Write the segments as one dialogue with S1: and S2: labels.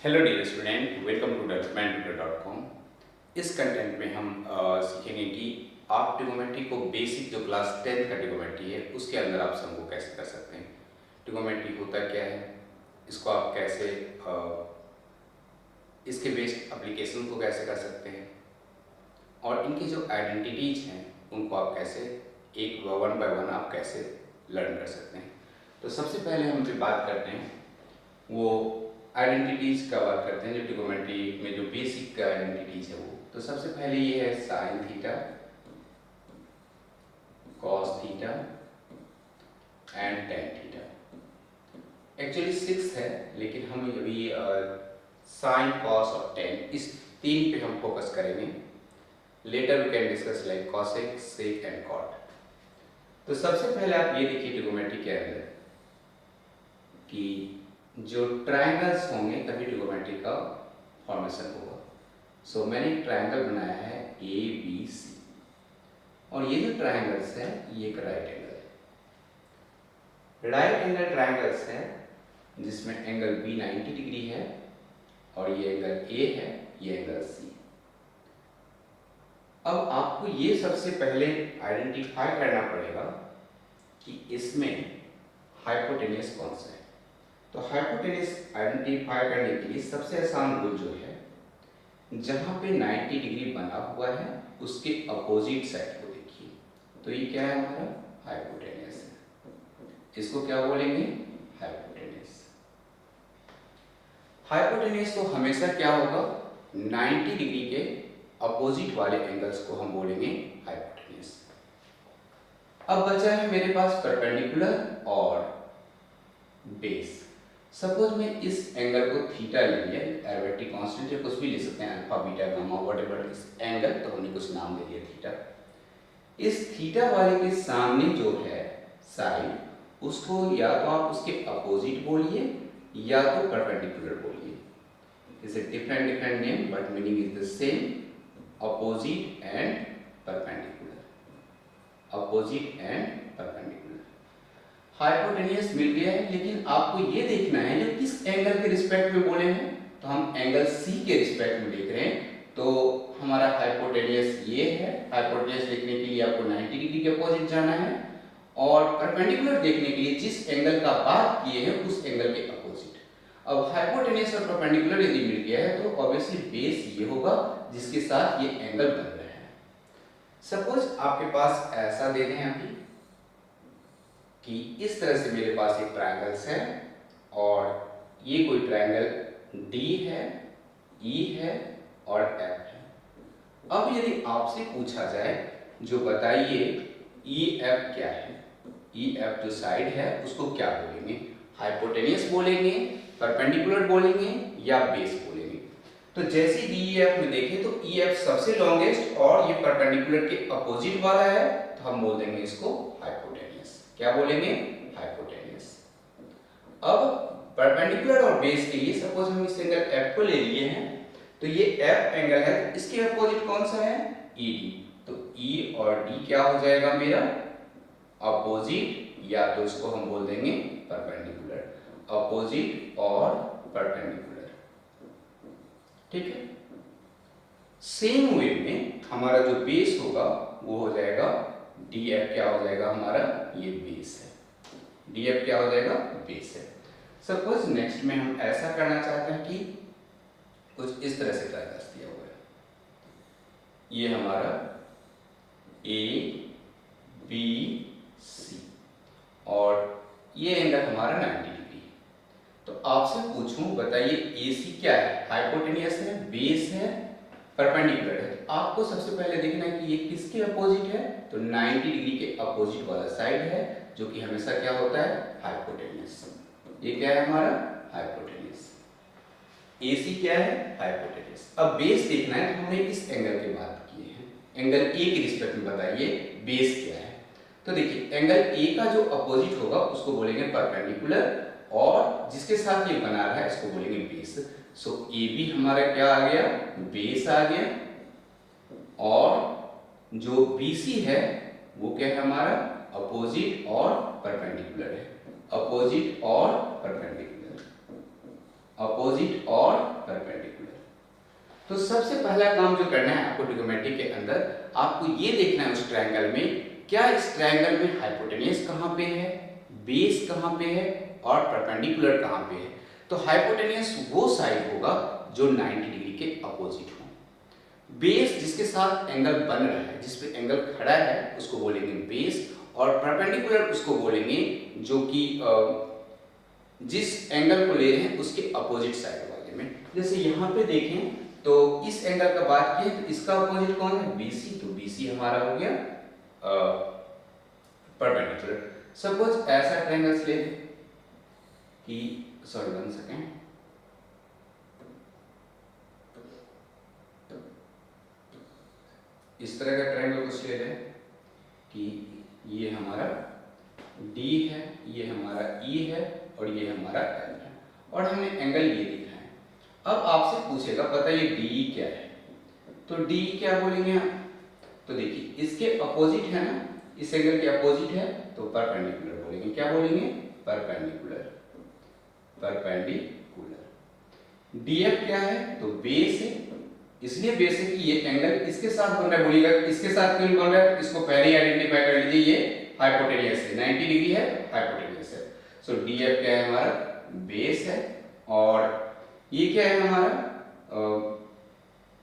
S1: Hello dear student, welcome to developmentutor.com। इस content में हम सीखेंगे कि आप ट्रिगोनोमेट्री को बेसिक जो क्लास 10 का ट्रिगोनोमेट्री है उसके अंदर आप सम को कैसे कर सकते हैं। ट्रिगोनोमेट्री होता क्या है, इसको आप कैसे इसके बेस्ड एप्लीकेशन को कैसे कर सकते हैं और इनकी जो आइडेंटिटीज हैं उनको आप कैसे एक वन बाय वन आप कैसे लर्न कर सकते हैं। तो सबसे पहले हम जो बात करते हैं वो आइडेंटिटीज का बात करते हैं। जो ट्रिगोनोमेट्री में जो बेसिक आइडेंटिटीज है वो, तो सबसे पहले ये है sine theta, cos theta and tan theta. Actually 6 है लेकिन हम अभी साइन कॉस और टेन इस तीन पे हम फोकस करेंगे। Later we can discuss like cosec, sec and cot. तो सबसे पहले आप ये देखिए ट्रिगोनोमेट्री के अंदर कि जो ट्रायंगल्स होंगे तभी ट्रिगोनोमेट्री का फॉर्मेशन होगा। सो मैंने एक ट्रायंगल बनाया है ए बी सी, और ये जो ट्रायंगल्स है ये एक राइट एंगल है। राइट एंगल ट्रायंगल्स है जिसमें एंगल बी 90 डिग्री है और ये एंगल ए है, ये एंगल सी। अब आपको ये सबसे पहले आइडेंटिफाई करना पड़ेगा कि इसमें हाइपोटेन्यूस कौन सा है। तो हाइपोटेन्यूस आइडेंटिफाई करने के लिए सबसे आसान रूल जो है, जहां पे 90 डिग्री बना हुआ है उसके अपोजिट साइड को देखिए। तो ये क्या है हमारा हाइपोटेन्यूस है। इसको क्या बोलेंगे, हाइपोटेन्यूस। हाइपोटेन्यूस को हमेशा क्या होगा, 90 डिग्री के अपोजिट वाले एंगल्स को हम बोलेंगे हाइपोटेन्यूस। अब बचा है मेरे पास परपेंडिकुलर और बेस। सपोज मैं इस एंगल को थीटा ले लिया, एरोमेट्रिक कांस्टेंट या कुछ भी ले सकते हैं, अल्फा बीटा गामा व्हाटएवर इस एंगल, तो हमने कुछ नाम दे दिया थीटा। इस थीटा वाले के सामने जो है साइड, उसको या तो आप उसके अपोजिट बोलिए या तो परपेंडिकुलर बोलिए। It's a different name but meaning is the same, opposite and perpendicular, opposite and perpendicular. Hypotenuse मिल गया है, लेकिन आपको ये देखना है जो किस एंगल के रिस्पेक्ट में बोले हैं। तो हम एंगल सी के रिस्पेक्ट में देख रहे हैं, तो हमारा हाइपोटेन्यूस ये है। हाइपोटेन्यूस देखने के लिए आपको 90 डिग्री के अपोजिट जाना है, और परपेंडिकुलर देखने के लिए जिस एंगल का बात किए हैं उस एंगल के अपोजिट। अब हाइपोटेन्यूस और परपेंडिकुलर यदि मिल गया है तो ऑब्वियसली बेस ये होगा जिसके साथ ये एंगल बन रहा है। सपोज आपके पास ऐसा दे दें अभी कि इस तरह से मेरे पास एक ट्रायंगल्स है और ये कोई ट्रायंगल डी है, ई है और एफ है। अब यदि आपसे पूछा जाए जो बताइए ई एफ क्या है, ई एफ जो साइड है उसको क्या बोलेंगे, हाइपोटेन्यूस बोलेंगे, परपेंडिकुलर बोलेंगे या बेस बोलेंगे। तो जैसे डी एफ में देखें तो ई एफ सबसे लॉन्गेस्ट और ये परपेंडिकुलर के अपोजिट वाला है, तो हम बोल देंगे इसको हाइपोटेन्यूस। क्या बोलेंगे, हाइपोटेन्यूस। अब परपेंडिकुलर और बेस के लिए सपोज हम इस एंगल एफ को ले लिए हैं, तो ये एफ एंगल है, इसके अपोजिट कौन सा है, ई डी। तो ई और डी क्या हो जाएगा मेरा अपोजिट, या तो इसको हम बोल देंगे परपेंडिकुलर, अपोजिट और परपेंडिकुलर। ठीक है। सेम वे में हमारा जो बेस होगा वो हो जाएगा डी एफ, क्या हो जाएगा हमारा, ये बेस है। डी एफ क्या हो जाएगा, बेस है। सपोज नेक्स्ट में हम ऐसा करना चाहते हैं कि कुछ इस तरह से ट्रायंगल्स दिया हुआ है, ये हमारा ए बी सी और ये एंगल हमारा 90 डिग्री। तो आपसे पूछूं बताइए ए सी क्या है, हाइपोटेन्यूस है, बेस है, परपेंडिकुलर है। तो आपको सबसे पहले देखना है कि ये किसके अपोजिट है, तो 90 डिग्री के अपोजिट वाला साइड है, जो कि हमेशा क्या होता है, हाइपोटेन्यूस। ये क्या है हमारा हाइपोटेन्यूस। AC क्या है, हाइपोटेन्यूस। अब बेस देखना है तो हमने इस एंगल की बात की है, एंगल A के रिस्पेक्ट में बताइए बेस क्या है। तो देखिए एंगल A का जो अपोजिट होगा उसको बोलेंगे परपेंडिकुलर, और जिसके साथ ये बना रहा है इसको बोलेंगे बेस। सो AB हमारा क्या आ गया, बेस आ गया, और जो BC है वो क्या है हमारा अपोजिट और परपेंडिकुलर है, अपोजिट और परपेंडिकुलर, अपोजिट अपोजिट और परपेंडिकुलर। तो सबसे पहला काम जो करना है आपको ट्रिग्नोमेट्री के अंदर, आपको ये देखना है उस ट्रायंगल में, क्या इस ट्रायंगल में हाइपोटेन्यूज कहाँ पे है, बेस कहाँ पे है और परपेंडिकुलर कहाँ पे है। तो हाइपोटेन्यूज वो साइड होगा जो 90 डिग्री के अपोजिट हो। बेस जिसके साथ एंगल बन रहा है, जिस पे एंगल खड़ा है, उसको बोलेंगे बेस, और परपेंडिकुलर उसको बोलेंगे जो कि जिस एंगल को ले रहे हैं उसके अपोजिट साइड वाले में। जैसे यहाँ पे देखें तो इस एंगल का बात की तो इसका अपोजिट कौन है, BC, तो BC हमारा हो गया परपेंडिकुलर। सपोज ऐसा ट्रायंगल ले कि सॉरी 1 सेकेंड, इस तरह का ट्रायंगल कुछ ले लें कि ये हमारा D है, ये हमारा E है और ये हमारा L है, और हमें एंगल ये दिखा है। अब आपसे पूछेगा पता ये DE क्या है, तो DE क्या बोलेंगे आप, तो देखिए इसके अपोजिट है ना, इस एंगल के अपोजिट है तो परपेंडिकुलर बोलेंगे। क्या बोलेंगे, परपेंडिकुलर, परपेंडिकुलर। DF क्या है, तो बेस है, इसलिए बेस है कि ये एंगल इसके साथ बन रहा है। बोलिएगा इसके साथ क्यों बन रहा है, तो इसको पहले ही आइडेंटिफाई कर लीजिए, ये हाइपोटेन्यूज है, 90 डिग्री है, हाइपोटेन्यूज है। सो DF क्या है हमारा, बेस है, और ये क्या है हमारा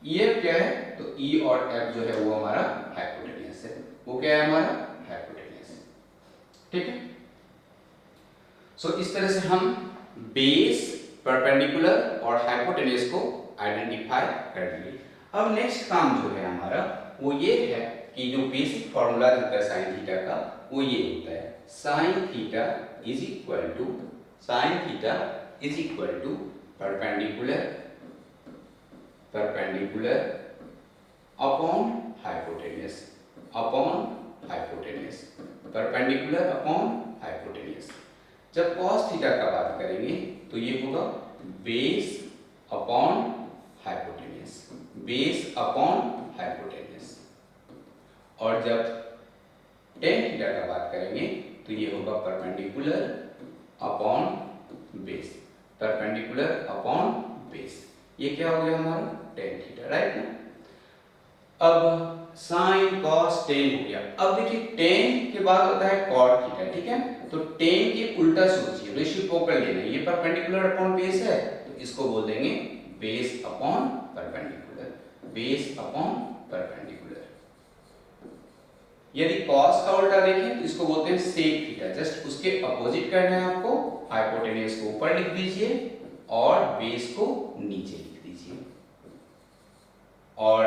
S1: EF क्या है, तो E और F जो है वो हमारा हाइपोटेन्यूज है, वो क्या है हमारा हाइपोटेन्यूज है। ठीक है, सो इस तरह से हम बेस, परपेंडिकुलर और हाइपोटेन्यूज को आइडेंटिफाई कर लिए। अब नेक्स्ट काम जो है हमारा वो ये है कि जो बेसिक फॉर्मूला होता है साइन थीटा का, वो ये होता है sine theta is equal to perpendicular upon hypotenuse, perpendicular upon hypotenuse. जब cos थीटा का बात करेंगे तो ये होगा base upon hypotenuse, base upon hypotenuse, और जब tan थीटा का बात करेंगे तो ये होगा perpendicular upon base, perpendicular upon base. ये क्या हो गया हमारा tan थीटा, राइट ना। अब साइन कॉस tan हो गया। अब देखिए tan के बाद होता है cot थीटा, ठीक है, तो tan के उल्टा सोचिए, रेसिप्रोकल लेना है, ये परपेंडिकुलर अपॉन बेस है तो इसको बोल देंगे base upon perpendicular, base upon perpendicular. यदि cos का उल्टा देखें तो इसको बोलते हैं sec थीटा, जस्ट उसके अपोजिट करना है आपको, हाइपोटेन्यूज को ऊपर लिख दीजिए और बेस को नीचे लिख दीजिए। और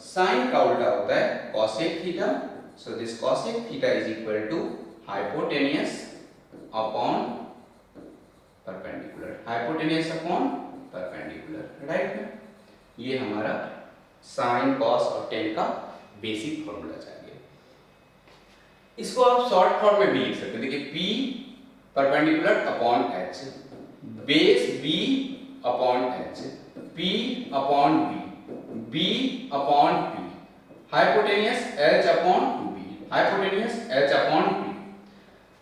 S1: sin का उल्टा होता है cosec theta, so this cosec theta is equal to hypotenuse upon perpendicular, hypotenuse upon perpendicular, right. ये हमारा साइन, कॉस और tan का बेसिक फॉर्मूला चाहिए। इसको आप शॉर्ट फॉर्म में भी लिख सकते हैं, देखिए P perpendicular upon H, base B upon H, P upon B upon P, hypotenuse H upon B, hypotenuse H upon B।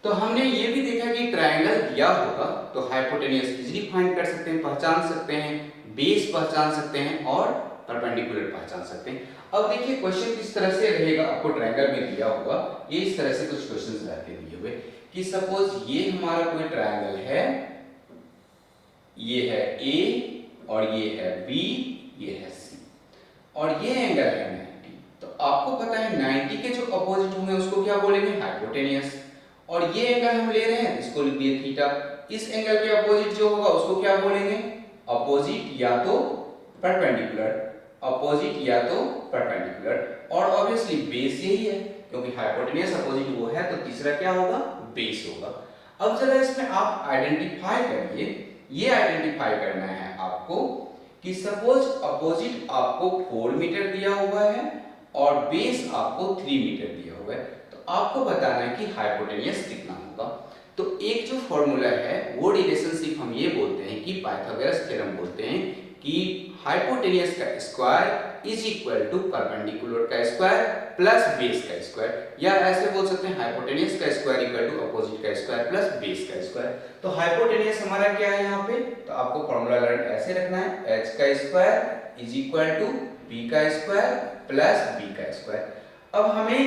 S1: तो हमने ये भी देखा कि ट्रायंगल दिया होगा तो हाइपोटेन्यूज इजीली फाइंड कर सकते हैं, पहचान सकते हैं, बेस पहचान सकते हैं और परपेंडिकुलर पहचान सकते हैं। अब देखिए क्वेश्चन किस तरह से रहेगा, आपको ट्रायंगल में दिया होगा, ये इस तरह से कुछ क्वेश्चंस रहते दिए हुए कि सपोज ये हमारा कोई ट्रायंगल है, ये है A और ये है B, ये है C, और ये एंगल है 90। तो आपको पता है 90 के जो अपोजिट होंगे उसको क्या बोलेंगे, हाइपोटेन्यूज, और ये एंगल हम ले रहे हैं इसको लिख दिए थीटा। इस एंगल के अपोजिट जो होगा उसको क्या बोलेंगे, अपोजिट या तो परपेंडिकुलर, अपोजिट या तो परपेंडिकुलर, और ऑब्वियसली बेस यही है क्योंकि हाइपोटेन्यूज अपोजिट वो है तो तीसरा क्या होगा, बेस होगा। अब जरा इसमें आप आइडेंटिफाई करिए, ये आइडेंटिफाई करना है आपको कि सपोज अपोजिट आपको 4 मीटर दिया हुआ है और बेस आपको 3 मीटर दिया हुआ है, तो आपको बताना है कि हाइपोटेन्यूज कितना होगा। तो एक जो फॉर्मूला है वो रिलेशनशिप हम ये बोलते हैं कि पाइथागोरस थ्योरम बोलते हैं कि हाइपोटेन्यूज का square is equal to perpendicular का स्क्वायर प्लस बेस का स्क्वायर, या ऐसे बोल सकते हैं हाइपोटेन्यूज का स्क्वायर इक्वल टू अपोजिट का स्क्वायर प्लस बेस का स्क्वायर। तो हाइपोटेन्यूज हमारा क्या है यहाँ पे तो आपको फॉर्मूला लर्न ऐसे रखना है, h का square is equal to b का स्क्वायर प्लस b का स्क्वायर। अब हमें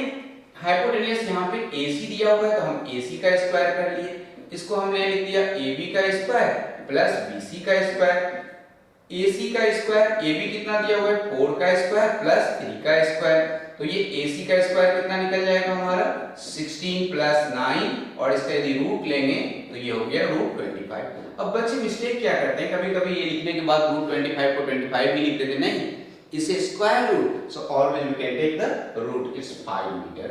S1: हाइपोटेन्यूज यहाँ पे AC दिया हुआ है तो हम AC का स्क्वायर कर लिए, इसको हमने लिख दिया AB का स्क्वायर प्लस BC का स्क्वायर। AC का स्क्वायर, AB कितना दिया हुआ है 4 का स्क्वायर प्लस 3 का स्क्वायर, तो ये AC का स्क्वायर कितना निकल जाएगा हमारा 16 प्लस 9 और इसका यदि रूट लेंगे तो ये हो गया रूट 25। अब बच्चे मिस्टेक क्या करते हैं, कभी कभी ये लिखने के बाद रूट 25 को 25 भी लिख देते, नहीं, इसे square root, so always we can take the root, it's 5 metre.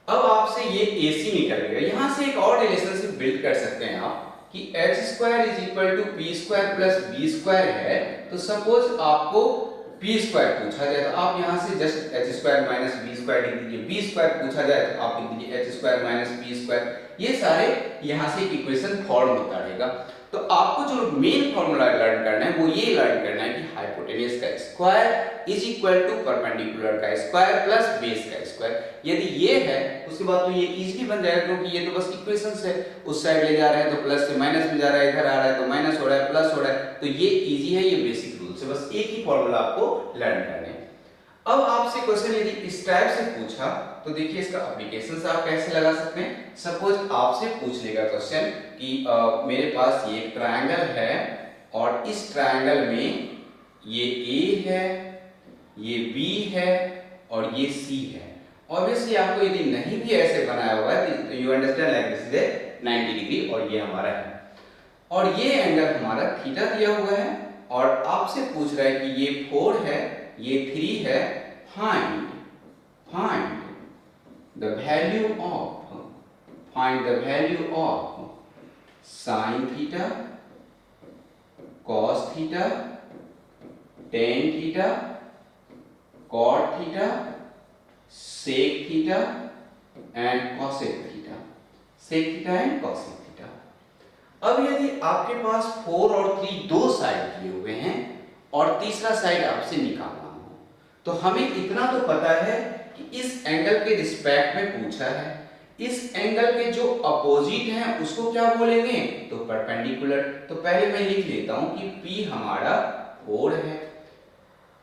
S1: अब आपसे ये AC निकल गया, यहां से एक और रिलेशनशिप बिल्ड कर सकते हैं आप कि h square is equal to p square plus b square है, तो सपोज आपको p स्क्वायर पूछा जाए तो आप यहां से just h square minus b square लिख दीजिए, b स्क्वायर पूछा जाए तो आप लिख दीजिए h square minus b square, ये सारे यहां से इक्वेशन फॉर्म होता रहेगा। तो आपको जो मेन फॉर्मूला लर्न करना है वो ये लर्न करना है कि हाइपोटेन्यूज का square is equal to perpendicular का स्क्वायर प्लस बेस का स्क्वायर। यदि ये है उसके बाद तो ये इजीली बन जाएगा, क्योंकि ये तो बस इक्वेशंस है, उस साइड ले जा रहे हैं तो प्लस से माइनस में जा रहा है, इधर आ रहा है तो माइनस हो रहा है प्लस हो रहा है, तो ये इजी है, ये बेसिक रूल्स है, बस एक ही फॉर्मूला आपको लर्न करना है। अब आपसे क्वेश्चन यदि इस टाइप से पूछा तो देखिए इसका एप्लीकेशन आप कैसे लगा सकते हैं। सपोज आपसे पूछ लेगा क्वेश्चन कि मेरे पास ये एक ट्रायंगल है और इस ट्रायंगल में ये A है, ये B है और ये C है। ऑब्वियसली आपको यदि नहीं भी ऐसे बनाया हुआ है तो you understand like this is 90 degree और ये हमारा है और ये एंगल हमारा थीटा दिया हुआ है और आपसे पूछ रहा है कि ये 4 है, ये 3 है, find the value of sin theta, cos theta, tan theta, cot theta, sec theta and cosec theta, sec theta and cosec theta। अब यदि आपके पास 4 और 3 दो साइड दिए हुए हैं और तीसरा साइड आपसे निकालना हो, तो हमें इतना तो पता है कि इस एंगल के रिस्पेक्ट में पूछा है, इस एंगल के जो अपोजिट हैं उसको क्या बोलेंगे, तो परपेंडिकुलर। तो पहले मैं लिख लेता हूं कि P हमारा 4 है।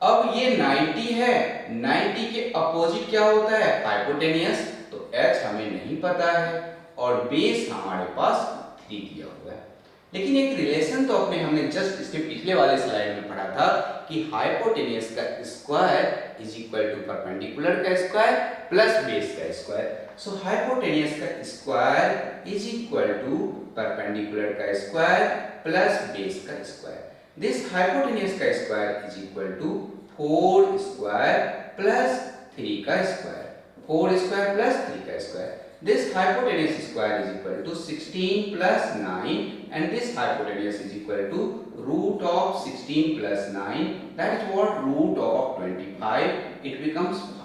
S1: अब ये 90 है, 90 के अपोजिट क्या होता है, हाइपोटेनियस, तो H हमें नहीं पता है और बेस हमारे पास 3 दिया हुआ है। लेकिन एक रिलेशन तो अपने हमने जस्ट इसके पिछले वाले स्लाइड में पढ़ा था कि हाइपोटेनियस का square is equal to perpendicular का स्क्वायर प्लस बेस का स्क्वायर। सो हाइपोटेनियस का square is equal to perpendicular का स्क्वायर प्लस बेस का स्क्वायर। दिस हाइपोटेनियस का square is equal to 4 square plus 3 का स्क्वायर, 4 स्क्वायर प्लस 3 का square. This hypotenuse square is equal to 16 plus 9 and this hypotenuse is equal to root of 16 plus 9, that is what, root of 25, it becomes 5।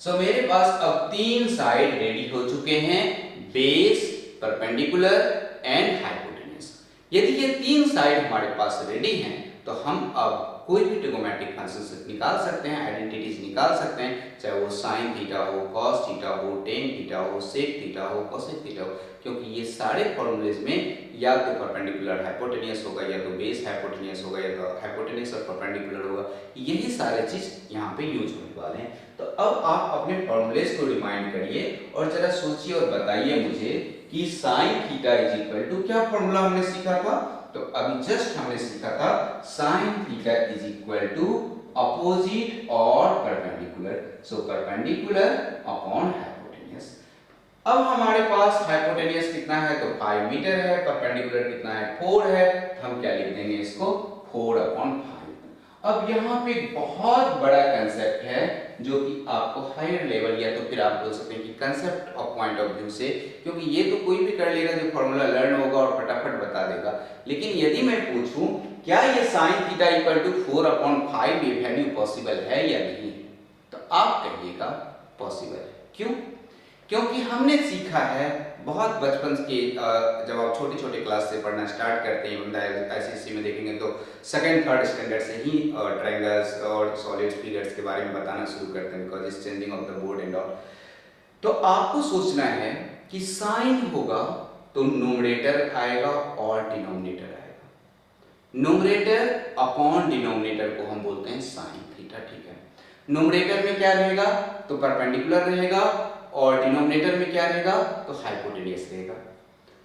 S1: So मेरे पास अब तीन side ready हो चुके हैं, base, perpendicular and hypotenuse. यदि ये तीन side हमारे पास रेडी हैं तो हम अब कोई भी ट्रिगोनोमेट्रिक फंक्शन निकाल सकते हैं, आइडेंटिटीज निकाल सकते हैं, चाहे वो साइन थीटा हो, कॉस थीटा हो, टेन थीटा हो, सेक थीटा हो, कोसेक थीटा हो, क्योंकि ये सारे फॉर्मूलेज में या तो परपेंडिकुलर हाइपोटेनियस होगा या तो बेस हाइपोटेनियस होगा या तो हाइपोटेनियस और परपेंडिकुलर होगा, यही सारे चीज यहाँ पे यूज होने वाले हैं। तो अब आप अपने फॉर्मूलेज को रिमाइंड करिए और जरा सोचिए और बताइए मुझे कि sine theta is equal to, क्या फॉर्मूला हमने सीखा था, तो अभी जस्ट हमने सीखा था sine theta is equal to opposite और perpendicular, so perpendicular upon hypotenuse. अब हमारे पास हाइपोटेनियस कितना है, तो 5 मीटर है, परपेंडिकुलर कितना है, 4 है, तो हम क्या लिख देंगे इसको 4/5। अब यहाँ पे एक बहुत बड़ा कंसेप्ट है जो कि आपको हायर लेवल या तो फिर आप बोल सकते हैं कि concept of point of view से, क्योंकि ये तो कोई भी कर लेगा जो फॉर्मूला लर्न होगा और फटाफट बता देगा, लेकिन यदि मैं पूछूं क्या ये sin थीटा इक्वल टू 4/5 ये वैल्यू पॉसिबल है या नहीं, तो आप कहिएगा पॉसिबल है। क्यों? क्योंकि हमने सीखा है बहुत बचपन के, जब आप छोटे छोटे क्लास से पढ़ना स्टार्ट करते हैं, ICSE में देखेंगे तो सेकंड थर्ड स्टैंडर्ड से ही ट्रायंगल्स और सॉलिड्स फिगर्स के बारे में बताना शुरू करते हैं, because it's changing of the board and all. तो आपको सोचना है कि साइन होगा तो न्यूमरेटर आएगा और डिनोमिनेटर आएगा। न्यूमरेटर अपॉन डिनोमिनेटर को हम बोलते हैं साइन थीटा, ठीक है। न्यूमरेटर में क्या रहेगा, तो परपेंडिकुलर रहेगा, और डिनोमिनेटर में क्या रहेगा, तो हाइपोटेनियस रहेगा।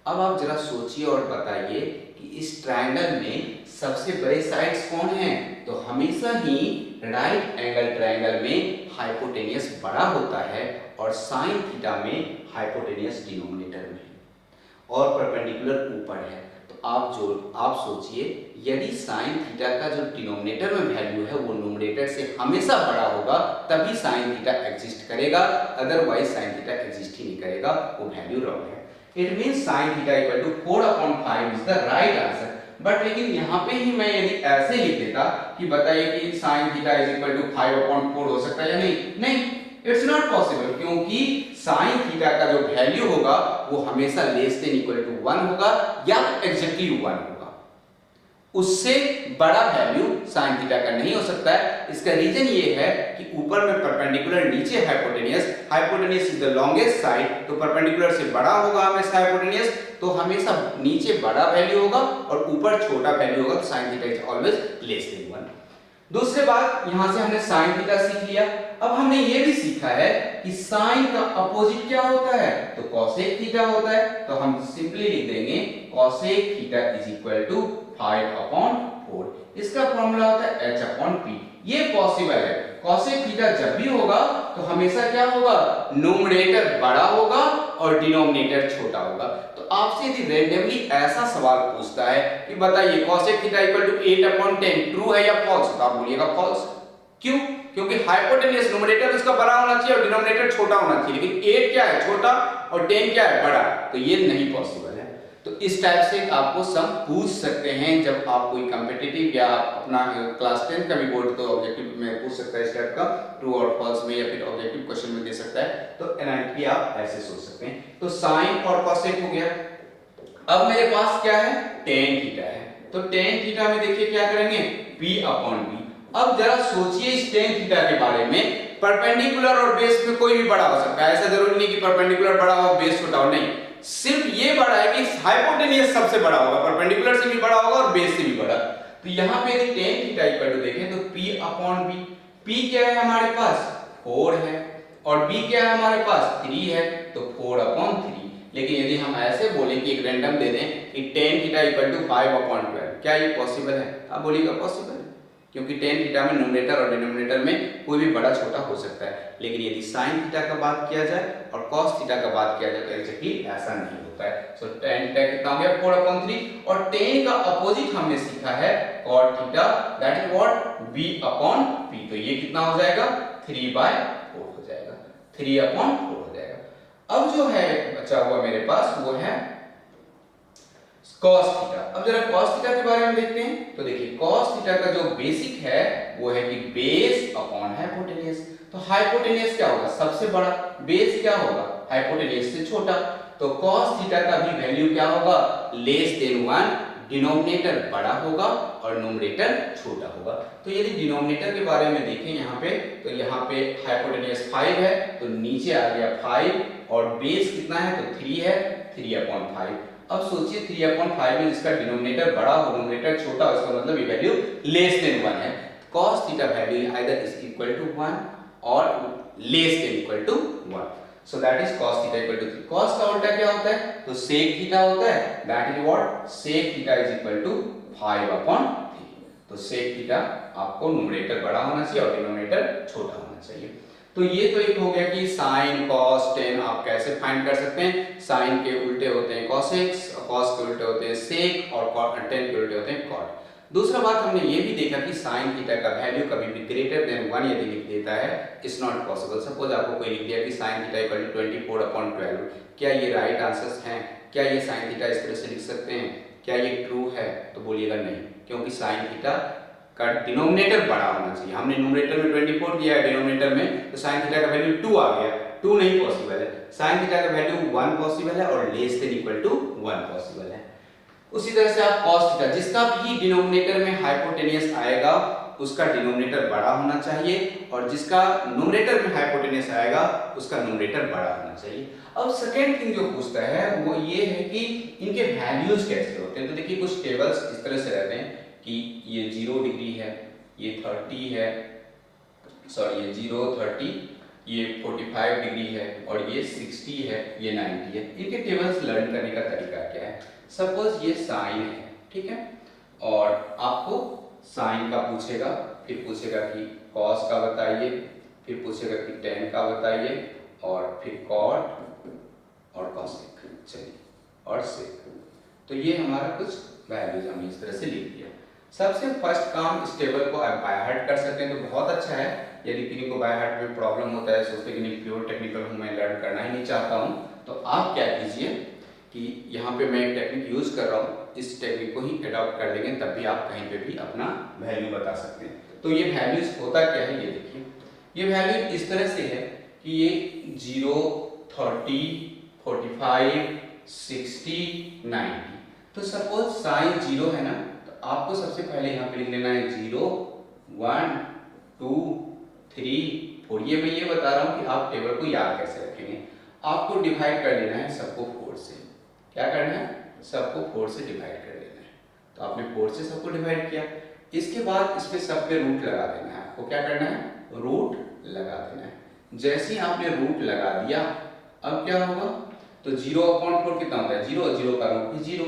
S1: अब आप जरा सोचिए और बताइए कि इस ट्रायंगल में सबसे बड़े साइड्स कौन हैं, तो हमेशा ही राइट एंगल ट्रायंगल में हाइपोटेनियस बड़ा होता है और साइन थीटा में हाइपोटेनियस डिनोमिनेटर में और परपेंडिकुलर ऊपर है। तो आप सोचिए, यदि साइन थीटा का जो डिनोमिनेटर में वैल्यू है वो न्यूमरेटर से हमेशा बड़ा होगा तभी साइन थीटा एग्जिस्ट करेगा, अदरवाइज साइन थीटा एग्जिस्ट ही नहीं करेगा, वो वैल्यू रॉन्ग है। It means sin theta equal to 4/5 is the right answer. But लेकिन यहाँ पे ही मैं यदि ऐसे लिख देता कि बताइए कि sin theta is equal to 5/4 हो सकता है या नहीं, नहीं, इट्स नॉट पॉसिबल, क्योंकि sin थीटा का जो वैल्यू होगा वो हमेशा लेस देन इक्वल टू 1 होगा या एग्जैक्टली 1 होगा, उससे बड़ा वैल्यू sin थीटा का नहीं हो सकता है। इसका रीजन ये है कि ऊपर में परपेंडिकुलर, नीचे hypotenuse, hypotenuse is the longest side, तो परपेंडिकुलर से बड़ा होगा हमेशा हाइपोटेनियस, तो हमेशा नीचे बड़ा वैल्यू होगा और ऊपर छोटा वैल्यू होगा, तो sin theta is always less than 1। दूसरी बात, यहां से हमने sin थीटा सीख लिया। अब हमने ये भी सीखा है कि sin का अपोजिट क्या होता है, तो cosec थीटा होता है। तो हम सिंपली लिख देंगे cosec theta is equal to 5/4। इसका फॉर्मूला होता है h/p। ये पॉसिबल है, cosec थीटा जब भी होगा तो हमेशा क्या होगा, न्यूमरेटर बड़ा होगा और डिनोमिनेटर छोटा होगा। तो आपसे यदि रैंडमली ऐसा सवाल पूछता है कि बताइए cosec theta equal to 8/10 true है या फॉल्स, तो आप बोलिएगा फॉल्स। क्यों? क्योंकि हाइपोटेनियस न्यूमरेटर उसका बड़ा होना चाहिए और डिनोमिनेटर छोटा होना चाहिए, लेकिन 8 क्या है, छोटा, और 10 क्या है, बड़ा, तो ये नहीं पॉसिबल है। तो इस टाइप से आपको सम पूछ सकते हैं जब आप कोई कॉम्पिटिटिव या अपना क्लास 10 का भी बोर्ड तो ऑब्जेक्टिव में पूछ सकता है इस टाइप का, ट्रू और फॉल्स में, या फिर ऑब्जेक्टिव क्वेश्चन में दे सकता है। तो एनालिटिकली आप ऐसे सोच सकते हैं। तो साइन और कॉसेक हो गया। अब मेरे पास क्या है, टेन थीटा है। तो टेन थीटा में देखिए क्या करेंगे, p/b। अब जरा सोचिए इस टेन थीटा के बारे में, परपेंडिकुलर और बेस में कोई भी बड़ा हो सकता है, ऐसा जरूरी नहीं कि परपेंडिकुलर बड़ा हो बेस छोटा हो, नहीं, सिर्फ ये बड़ा है कि हाइपोटेनियस सबसे बड़ा होगा, परपेंडिकुलर से भी बड़ा होगा और बेस से भी बड़ा। तो यहाँ पे यदि टेन थीटा इक्वल टू देखें तो p/b, p क्या है हमारे पास, 4 है, और b क्या है हमारे पास, 3 है, तो 4/3। लेकिन यदि हम ऐसे बोलें कि एक रैंडम दे दें कि टेन थीटा इक्वल टू 5/12, क्या ये पॉसिबल है, आप बोलिएगा पॉसिबल है, क्योंकि टेन थीटा में न्यूमरेटर और डिनोमिनेटर में कोई भी बड़ा छोटा हो सकता है। लेकिन यदि साइन थीटा का बात किया जाए और कॉस थीटा का बात किया जाए तो एग्जैक्टली ऐसा नहीं होता है। सो टेन थीटा कितना हो गया, 4/3, और टेन का अपोजिट हमने सीखा है cot theta, that is what, b/p। तो ये कितना हो जाएगा, 3/4 हो जाएगा, 3/4 हो जाएगा। अब जो है बचा हुआ मेरे पास वो है cos थीटा। अब जरा cos थीटा के बारे में देखते हैं। तो देखिए cos थीटा का जो बेसिक है वो है कि बेस अपॉन हाइपोटेनियस। तो हाइपोटेनियस क्या होगा, सबसे बड़ा, बेस क्या होगा, हाइपोटेनियस से छोटा। तो cos थीटा का भी वैल्यू क्या होगा, लेस देन 1, डिनोमिनेटर बड़ा होगा और न्यूमरेटर छोटा होगा। तो यदि डिनोमिनेटर के बारे में देखें यहाँ पे, तो यहाँ पे हाइपोटेनियस 5 है, तो नीचे आ गया 5, और बेस कितना है, तो 3 है, 3/5। अब सोचिए 3/5 में जिसका डिनोमिनेटर बड़ा हो न्यूमरेटर छोटा हो, इसका मतलब ये वैल्यू लेस देन 1 है। cos theta value either is equal to 1 और less than equal to 1। So that is cos theta equal to 3। cos का उल्टा क्या होता है, तो sec थीटा होता है, that is what, sec theta is equal to 5/3। तो sec थीटा आपको न्यूमरेटर बड़ा होना चाहिए और डिनोमिनेटर छोटा होना चाहिए। तो ये तो एक हो गया कि sin cos tan आप कैसे फाइंड कर सकते हैं। sin के उल्टे होते हैं cosec, cos के उल्टे होते हैं sec, और tan के उल्टे होते हैं cot। दूसरा बात हमने ये भी देखा कि sin थीटा का वैल्यू कभी भी ग्रेटर देन 1 यदि लिख देता है, इट्स नॉट पॉसिबल। सपोज आपको कोई लिख दिया कि sin थीटा इक्वल टू 24/12, क्या ये राइट आंसर्स हैं, क्या ये sin थीटा इस तरह से लिख सकते हैं, क्या ये ट्रू है, तो बोलिएगा नहीं, क्योंकि sin थीटा का डिनोमिनेटर बड़ा होना चाहिए। हमने न्यूमरेटर में 24 दिया है, डिनोमिनेटर में, तो sin थीटा का वैल्यू 2 आ गया, 2 नहीं पॉसिबल है। sin थीटा का वैल्यू 1 पॉसिबल है और less than equal to 1 possible है। उसी तरह से आप cos थीटा, जिसका भी डिनोमिनेटर में हाइपोटेनियस आएगा उसका डिनोमिनेटर बड़ा होना चाहिए और जिसका न्यूमरेटर में हाइपोटेनस आएगा उसका न्यूमरेटर बड़ा होना चाहिए। अब सेकेंड थिंग जो पूछता है वो ये है कि इनके वैल्यूज कैसे होते हैं। तो देखिए कुछ टेबल्स इस तरह से रहते हैं कि ये 0 डिग्री है, ये 30 है, सॉरी ये 0 30, ये 45 डिग्री है और ये 60 है, ये 90 है। इनके टेबल्स लर्न करने का तरीका क्या है। सपोज ये साइन है, ठीक है, और आपको साइन का पूछेगा, फिर पूछेगा कि कॉस का बताइए, फिर पूछेगा कि टेन का बताइए और फिर कॉट और कॉसेक, चलिए, और सेक। तो ये हमारा कुछ वैल्यूज हमने इस तरह से लिख दिया। सबसे फर्स्ट काम इस टेबल को आप बाय हार्ट कर सकते हैं तो बहुत अच्छा है। यदि किसी को बाय हार्ट में प्रॉब्लम होता है, सोचते कि नहीं प्योर टेक्निकल हूँ, मैं लर्न करना ही नहीं चाहता हूँ, तो आप क्या कीजिए कि यहाँ पे मैं एक टेक्निक यूज कर रहा हूँ, इस टेक्निक को ही अडॉप्ट कर लेंगे, तब भी आप कहीं पे भी अपना वैल्यू बता सकते हैं। तो ये वैल्यूज होता क्या है, ये देखिए, ये वैल्यू इस तरह से है कि ये 0 30 45 60 90। तो सपोज साइन 0 है ना, तो आपको सबसे पहले यहाँ पे लिख लेना है 0 1 2 3 4। ये मैं ये बता रहा हूँ कि आप टेबल को याद कैसे रखेंगे। आपको डिवाइड कर लेना है सबको 4 से। क्या करना है, सबको 4 से डिवाइड कर लेना है। तो आपने 4 से सबको डिवाइड किया, इसके बाद इसमें सब पे रूट लगा देना है। आपको क्या करना है, रूट लगा देना है। जैसे ही आपने रूट लगा दिया, अब क्या होगा, तो 0/4 कितना होता है, 0, 0 का रूट भी 0,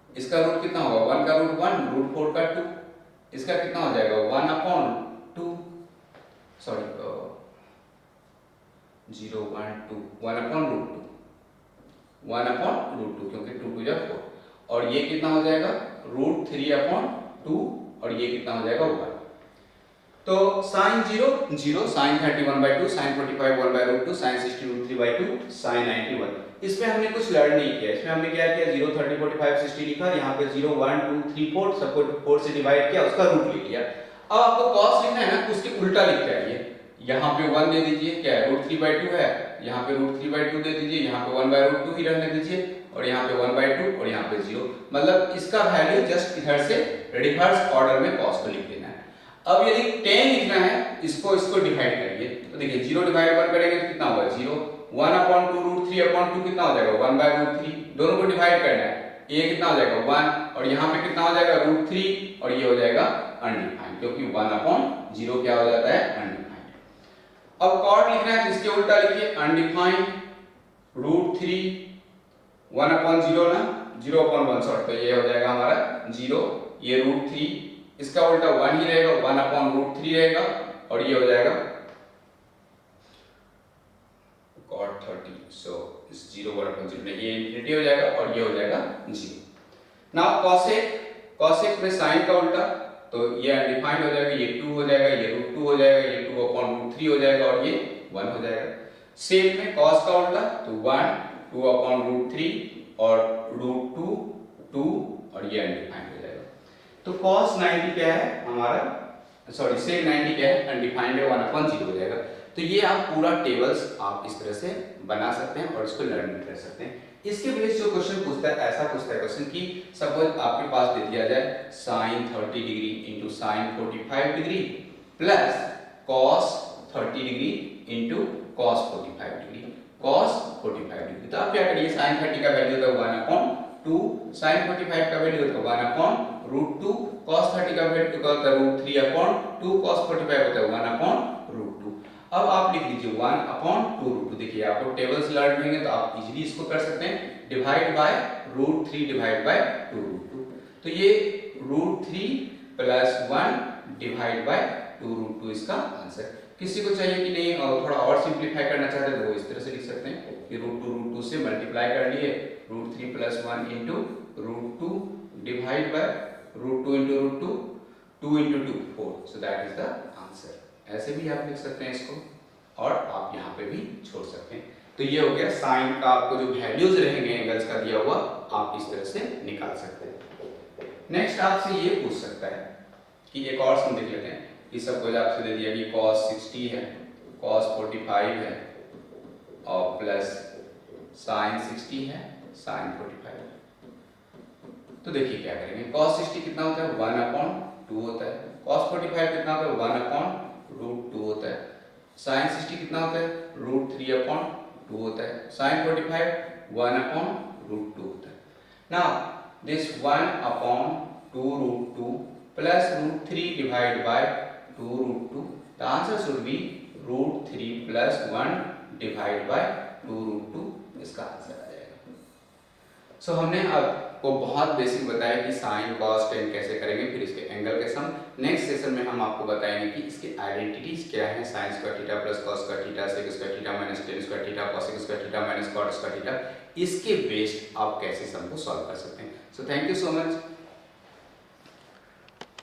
S1: इसका रूट कितना होगा, 1 का रूट 1, रूट 4 का 2, इसका कितना हो जाएगा 1/2, सॉरी 0 1 2 1/√2, 1/√2 क्योंकि 2 2 जा 4, और ये कितना हो जाएगा √3/2 और ये कितना हो जाएगा 1। तो sine 0 0, sine 30 1/2, sine 45 1/√2, sine 60 √3/2, sine 90 1। इसमें हमने कुछ लर्न नहीं किया, इसमें हमने क्या किया 0 30 45 60 लिखा, यहाँ पे 0 1 2 3 4 सबको 4 से डिवाइड किया, उसका रूट ले लिया। अब आपको कॉस लिखना है ना, उसके उल्टा लिख के आइए। यहाँ पे 1 दे दीजिए, क्या है √3/2 है, यहाँ पे √3/2 दे दीजिए, यहाँ पे 1/√2 ही रहने दीजिए, और यहाँ पे 1/2 और यहाँ पे 0। मतलब इसका वैल्यू जस्ट इधर से रिवर्स ऑर्डर में कॉस को लिख देना है। अब यदि 10 लिखना है, इसको डिवाइड करिए, तो देखिए 0 डिवाइड 1 करेंगे तो कितना होगा 0, 1/2 √3/2 कितना हो जाएगा 1/√3, दोनों को डिवाइड करना है, ये कितना हो जाएगा 1 और यहाँ पे कितना हो जाएगा √3 और ये हो जाएगा अनडिफाइंड, क्योंकि 1/0 क्या हो जाता है अनडिफाइंड। अब कॉट लिखना है तो इसके उल्टा लिखिए अनडिफाइंड √3 1/0 ना 0/1 सॉरी, तो ये हो जाएगा हमारा 0, ये √3, इसका उल्टा 1 ही रहेगा, 1/√3 रहेगा, और ये हो जाएगा cot 30, सो इस 0 1/0 में ये इंफिनिटी हो जाएगा और ये हो जाएगा 0। नाउ कॉसेक में साइन का उल्टा, तो ये अनडिफाइंड हो जाएगा, ये 2 हो जाएगा, ये √2 हो जाएगा, ये 2/√3 हो जाएगा और ये 1 हो जाएगा। सेक में कॉस का उल्टा, तो 1 2/√3 और √2 2 और ये अनडिफाइंड हो जाएगा। तो cos 90 क्या है हमारा, सॉरी sec 90 क्या है अनडिफाइंड है, 1/0 हो जाएगा। तो ये आप पूरा टेबल्स आप इस तरह से बना सकते हैं और इसको लर्न भी कर सकते हैं। इसके बेस जो क्वेश्चन पूछता है, ऐसा पूछता है क्वेश्चन कि सपोज आपके पास दे दिया जाए sin 30 degree into sin 45 degree plus cos 30 degree into cos 45 degree, cos 45 degree. तो आप क्या करिए, sin 30 का वैल्यू होता है 1/2, sin 45 का वैल्यू होता है 1/√2, cos 30 का वैल्यू होता है √3/2, cos 45 होता है 1/√2। अब आप लिख लीजिए 1/√2। देखिए आपको टेबल्स लर्न होंगे तो आप इजीली इसको कर सकते हैं, डिवाइड बाय √3 डिवाइड बाय 2√2। तो ये √3 + 1 डिवाइड बाय 2√2 इसका आंसर। किसी को चाहिए कि नहीं थोड़ा और सिंपलीफाई करना चाहते हैं तो वो इस तरह से लिख सकते हैं कि √2 से मल्टीप्लाई कर लिए, √3 + 1 into √2 divide by √2 into √2, 2 into 2 4, so that is the answer. ऐसे भी आप लिख सकते हैं इसको, और आप यहाँ पे भी छोड़ सकते हैं। तो ये हो गया साइन का, आपको जो वैल्यूज रहेंगे एंगल्स का दिया हुआ आप इस तरह से निकाल सकते हैं। नेक्स्ट आपसे ये पूछ सकता है कि एक और सम देख लेते हैं कि सपोज आपसे दे दिया कि cos 60 है, cos 45 है और प्लस sin 60 है, sin 45 है। तो देखिए क्या करेंगे, cos 60 कितना होता है 1/2 होता है, cos 45 कितना होता है 1/√2 होता है, sin 60 कितना होता है √3/2 होता है, sin 45 1/√2 होता है। Now this 1/2√2 plus √3 divided by 2√2, the answer should be √3 plus 1 divided by 2√2, इसका आंसर आ जाएगा। सो हमने आपको बहुत बेसिक बताया कि साइन कॉस टेन कैसे करेंगे, फिर इसके एंगल के सम। नेक्स्ट सेशन में हम आपको बताएंगे कि इसके आइडेंटिटीज क्या है, sine square theta plus cos square theta, sec square theta minus tan square theta, cosec square theta minus cot square theta, इसके बेस्ड आप कैसे सम को सॉल्व कर सकते हैं। So thank you so much.